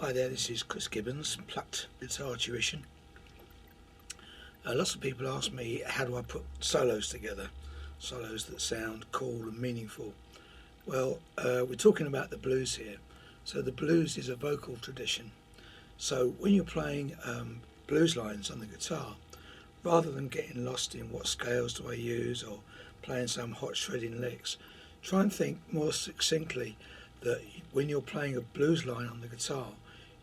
Hi there, this is Chris Gibbons, Plucked Guitar Tuition. Lots of people ask me, how do I put solos together? Solos that sound cool and meaningful. Well, we're talking about the blues here. So the blues is a vocal tradition. So when you're playing blues lines on the guitar, rather than getting lost in what scales do I use or playing some hot shredding licks, try and think more succinctly that when you're playing a blues line on the guitar,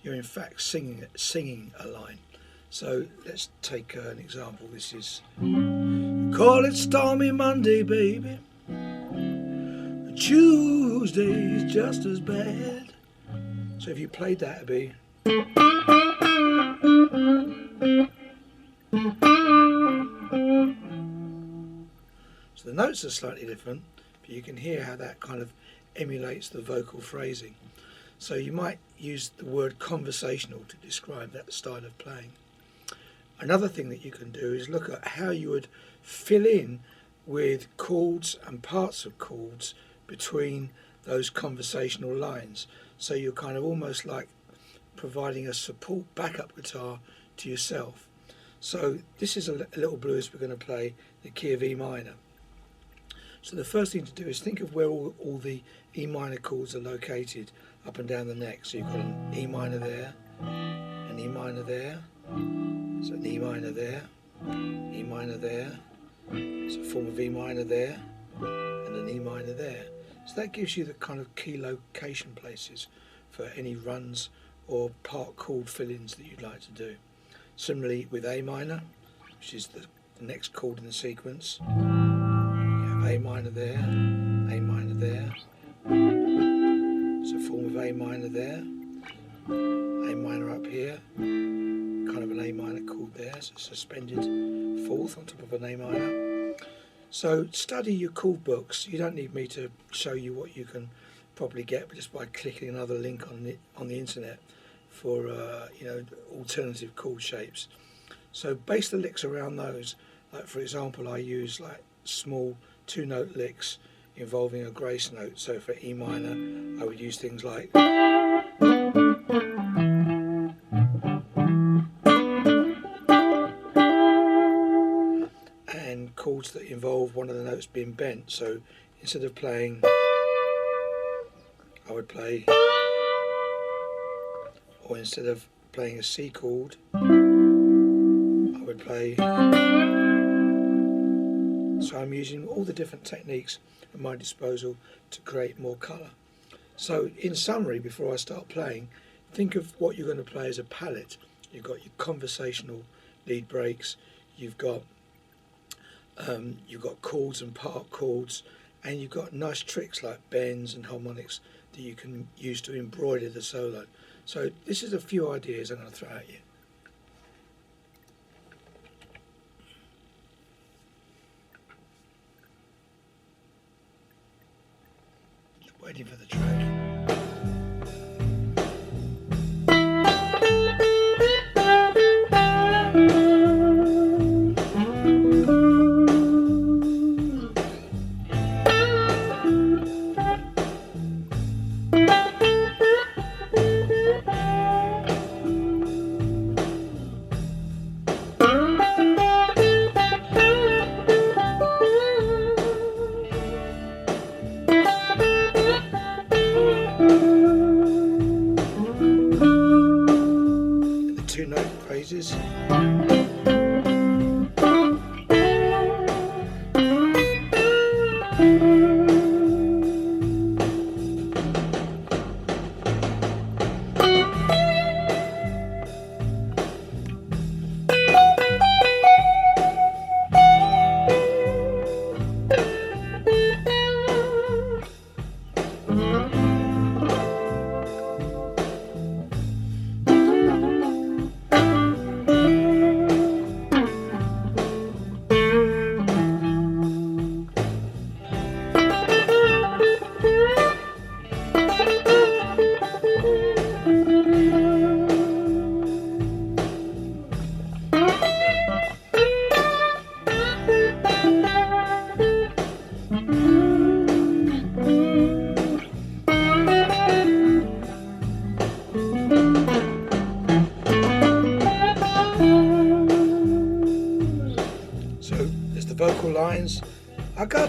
you're in fact singing a line. So let's take an example. This is, call it stormy Monday, baby. Tuesday's just as bad. So if you played that, it'd be. So the notes are slightly different, but you can hear how that kind of emulates the vocal phrasing. So you might use the word conversational to describe that style of playing. Another thing that you can do is look at how you would fill in with chords and parts of chords between those conversational lines. So you're kind of almost like providing a support backup guitar to yourself. So this is a little blues we're going to play, the key of E minor. So the first thing to do is think of where all the E minor chords are located up and down the neck. So you've got an E minor there, an E minor there, so an E minor there, E minor there, so a form of E minor there, and an E minor there. So that gives you the kind of key location places for any runs or part chord fill-ins that you'd like to do. Similarly with A minor, which is the next chord in the sequence, you have A minor there, A minor there, so a form of A minor there, A minor up here, kind of an A minor chord there, so suspended fourth on top of an A minor. So study your chord books. You don't need me to show you what you can probably get just by clicking another link on the internet for alternative chord shapes. So base the licks around those. Like for example, I use like small 2-note licks involving a grace note. So for E minor, I would use things like and chords that involve one of the notes being bent. So instead of playing, I would play, or instead of playing a C chord, I would play. So I'm using all the different techniques at my disposal to create more colour. So in summary, before I start playing, think of what you're going to play as a palette. You've got your conversational lead breaks, you've got chords and part chords, and you've got nice tricks like bends and harmonics that you can use to embroider the solo. So this is a few ideas I'm going to throw at you. Just waiting for the track. The 2-note phrases.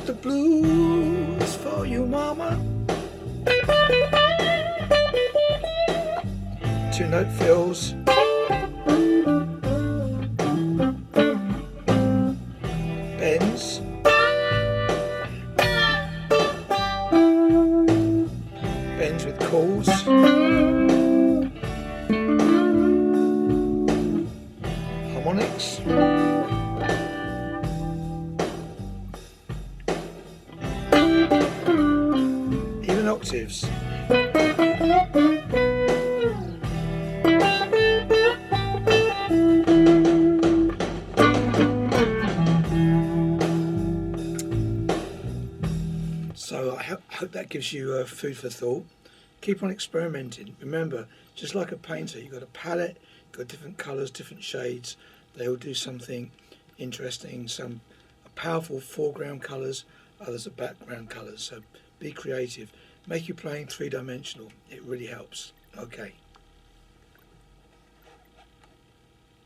the blues for you, mama. 2-note fills. Bends. Bends with calls. Harmonics. Even octaves. So I hope that gives you food for thought. Keep on experimenting. Remember, just like a painter, you've got a palette, you've got different colours, different shades. They all do something interesting. Some are powerful foreground colours, others are background colours. So be creative. Make your playing three-dimensional. It really helps. Okay.